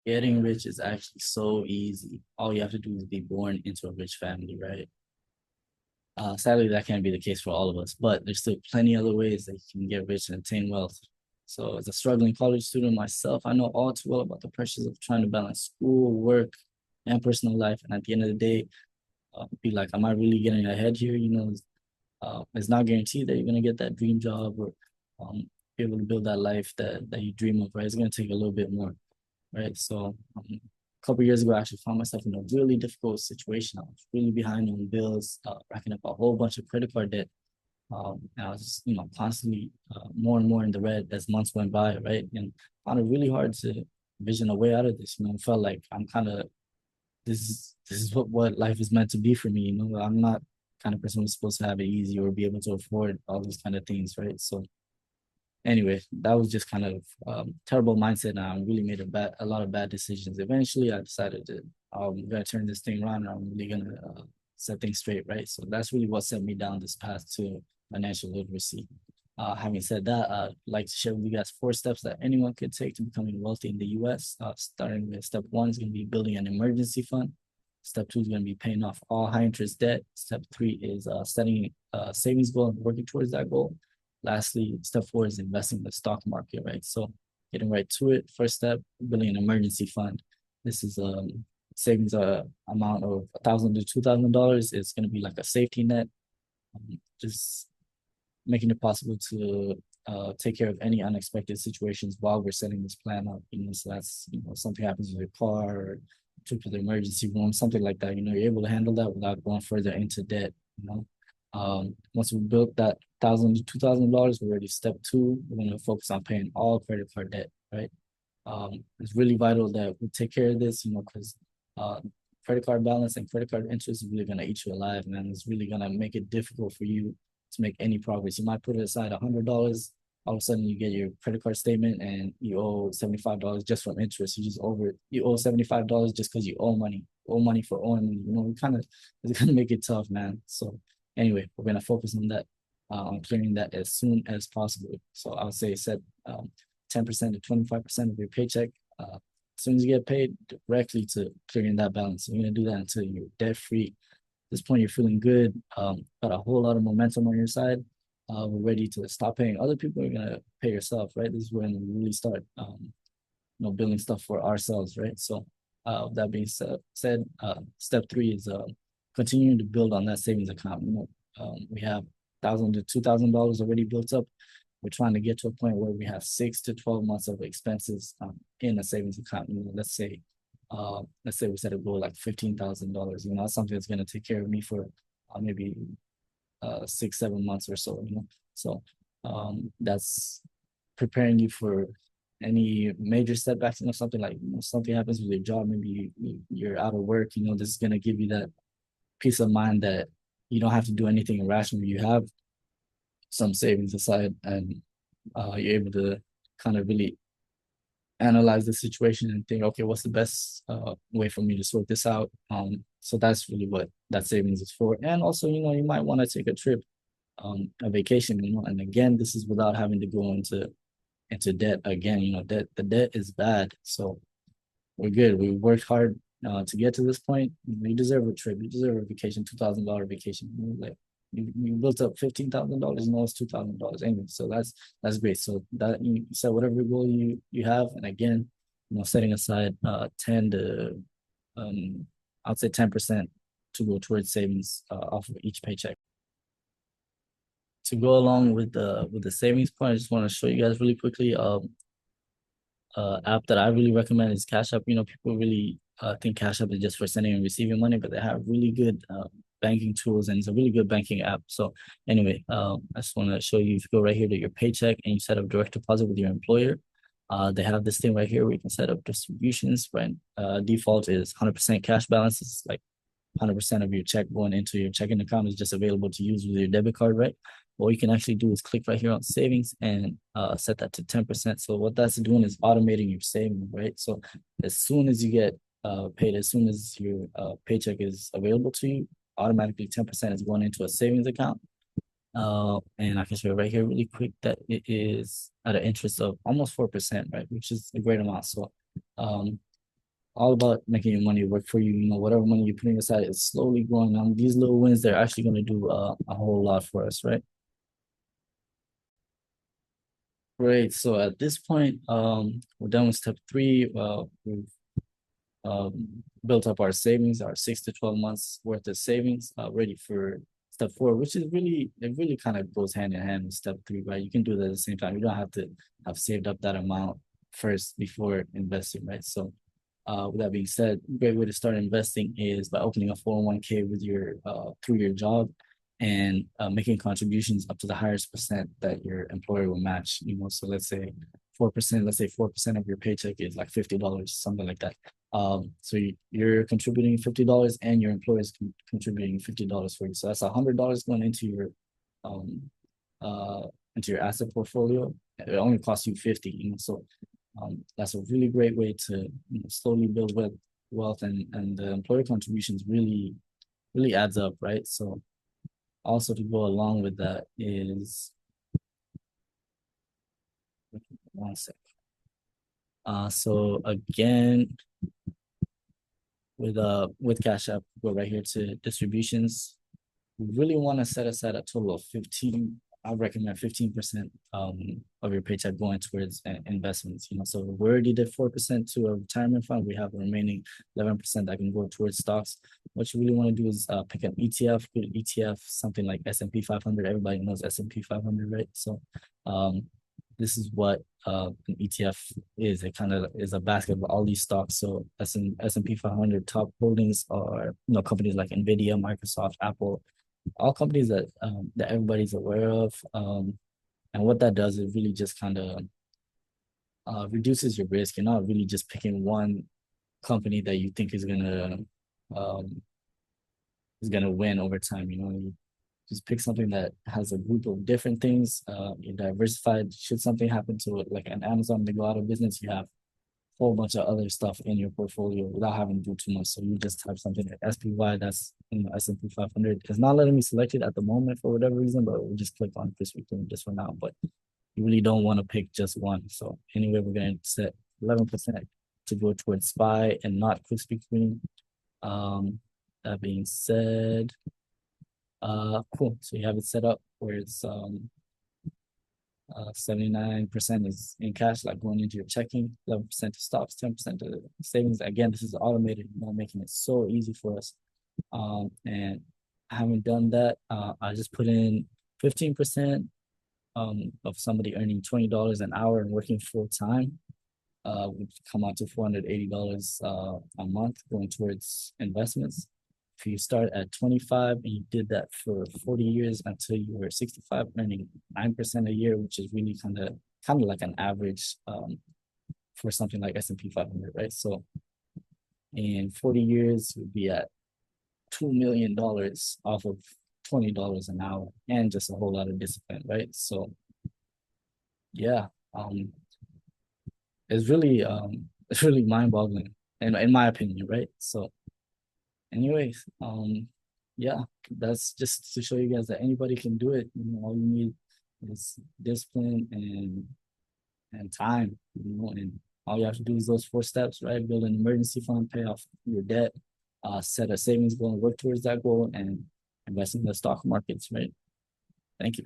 Getting rich is actually so easy. All you have to do is be born into a rich family, right? Sadly, that can't be the case for all of us, but there's still plenty other ways that you can get rich and attain wealth. So, as a struggling college student myself, I know all too well about the pressures of trying to balance school, work, and personal life. And at the end of the day, be like, am I really getting ahead here? It's not guaranteed that you're gonna get that dream job or be able to build that life that you dream of, right? It's gonna take a little bit more, right? So a couple of years ago, I actually found myself in a really difficult situation. I was really behind on bills, racking up a whole bunch of credit card debt. And I was just, constantly more and more in the red as months went by, right? And found it really hard to vision a way out of this. It felt like I'm kind of this is what life is meant to be for me. I'm not kind of person who's supposed to have it easy or be able to afford all these kind of things, right? So anyway, that was just kind of terrible mindset. And I really made a lot of bad decisions. Eventually, I decided to I'm gonna turn this thing around. And I'm really gonna set things straight, right? So that's really what set me down this path to financial literacy. Having said that, I'd like to share with you guys 4 steps that anyone could take to becoming wealthy in the U.S. Starting with step 1 is going to be building an emergency fund. Step 2 is going to be paying off all high interest debt. Step 3 is setting a savings goal and working towards that goal. Lastly, step 4 is investing in the stock market, right? So getting right to it. First step, building an emergency fund. This is savings amount of $1,000 to $2,000. It's going to be like a safety net, just making it possible to take care of any unexpected situations while we're setting this plan up. So that's something happens with your car or trip to the emergency room, something like that. You're able to handle that without going further into debt. Once we built that $1,000 to $2,000, we're ready. Step 2, we're going to focus on paying all credit card debt, right? It's really vital that we take care of this, because credit card balance and credit card interest is really going to eat you alive, man. It's really going to make it difficult for you to make any progress. You might put aside $100. All of a sudden, you get your credit card statement and you owe $75 just from interest. You owe $75 just because you owe money. Owe money for owing money. We kind of it's gonna make it tough, man. So anyway, we're gonna focus on that, on clearing that as soon as possible. So I would say set 10% to 25% of your paycheck as soon as you get paid directly to clearing that balance. You're gonna do that until you're debt free. At this point, you're feeling good, got a whole lot of momentum on your side. We're ready to stop paying other people. You're gonna pay yourself, right? This is when we really start, building stuff for ourselves, right? So, that being said, step 3 is continuing to build on that savings account. We have $1,000 to $2,000 already built up. We're trying to get to a point where we have 6 to 12 months of expenses in a savings account. Let's say we set a goal like $15,000. That's something that's going to take care of me for maybe 6 7 months or so. So that's preparing you for any major setbacks. Something like something happens with your job. Maybe you're out of work. This is going to give you that peace of mind that you don't have to do anything irrational. You have some savings aside, and you're able to kind of really analyze the situation and think, okay, what's the best way for me to sort this out? So that's really what that savings is for. And also, you might want to take a trip, a vacation, and again, this is without having to go into debt again. The debt is bad. So we're good. We worked hard to get to this point. You deserve a trip. You deserve a vacation, $2,000 vacation. Like you built up $15,000. It's $2,000 anyway. So that's great. So that you set whatever goal you have, and again, setting aside 10 to I'd say 10% to go towards savings off of each paycheck. To go along with the savings point, I just want to show you guys really quickly. App that I really recommend is Cash App. People really think Cash App is just for sending and receiving money, but they have really good banking tools, and it's a really good banking app. So anyway, I just want to show you. If you go right here to your paycheck and you set up direct deposit with your employer, they have this thing right here where you can set up distributions. Right, default is 100% cash balance. It's like 100% of your check going into your checking account is just available to use with your debit card, right? What you can actually do is click right here on savings and set that to 10%. So what that's doing is automating your saving, right? So as soon as you get paid, as soon as your paycheck is available to you, automatically 10% is going into a savings account. And I can show you right here really quick that it is at an interest of almost 4%, right? Which is a great amount. So all about making your money work for you. You know, whatever money you're putting aside is slowly growing. These little wins, they're actually going to do a whole lot for us, right? Great. So at this point, we're done with step three. We've built up our savings, our 6 to 12 months worth of savings, ready for step four, which is really, it really kind of goes hand in hand with step three, right? You can do that at the same time. You don't have to have saved up that amount first before investing, right? So, with that being said, a great way to start investing is by opening a 401k with your through your job and making contributions up to the highest percent that your employer will match. You know, so let's say 4%. Let's say 4% of your paycheck is like $50, something like that. So you're contributing $50 and your employer is contributing $50 for you. So that's $100 going um uh into your asset portfolio. It only costs you 50, you know. So that's a really great way to, you know, slowly build wealth, and the employer contributions really adds up, right? So also to go along with that is one sec. So again, with Cash App, go right here to distributions. We really want to set aside a total of 15. I recommend 15% of your paycheck going towards investments. You know, so we already did 4% to a retirement fund. We have the remaining 11% that can go towards stocks. What you really want to do is pick an ETF, good ETF, something like S&P 500. Everybody knows S&P 500, right? So this is what an ETF is. It kind of is a basket of all these stocks. So S&P 500 top holdings are, you know, companies like Nvidia, Microsoft, Apple, all companies that everybody's aware of. And what that does is really just kind of reduces your risk. You're not really just picking one company that you think um, is gonna win over time. You know, you just pick something that has a group of different things. You're diversified. Should something happen to it, like an Amazon, they go out of business, you have a whole bunch of other stuff in your portfolio without having to do too much. So you just have something like SPY, that's, you know, S&P 500. It's not letting me select it at the moment for whatever reason, but we'll just click on this weekend just for now. But you really don't want to pick just one. So anyway, we're going to set 11% to go towards SPY and not crispy Kreme. That being said, cool. So you have it set up where it's 79% is in cash, like going into your checking, 11% to stocks, 10% to savings. Again, this is automated, you know, making it so easy for us. And having done that, I just put in 15% of somebody earning $20 an hour and working full time, would come out to $480 a month going towards investments. If you start at 25 and you did that for 40 years until you were 65, earning 9% a year, which is really kind of like an average for something like S&P 500, right? So in 40 years, you'd be at $2 million off of $20 an hour and just a whole lot of discipline, right? So yeah, it's really it's really mind-boggling in my opinion, right? So anyways, yeah, that's just to show you guys that anybody can do it. You know, all you need is discipline and time, you know, and all you have to do is those 4 steps, right? Build an emergency fund, pay off your debt, set a savings goal and work towards that goal, and invest in the stock markets, right? Thank you.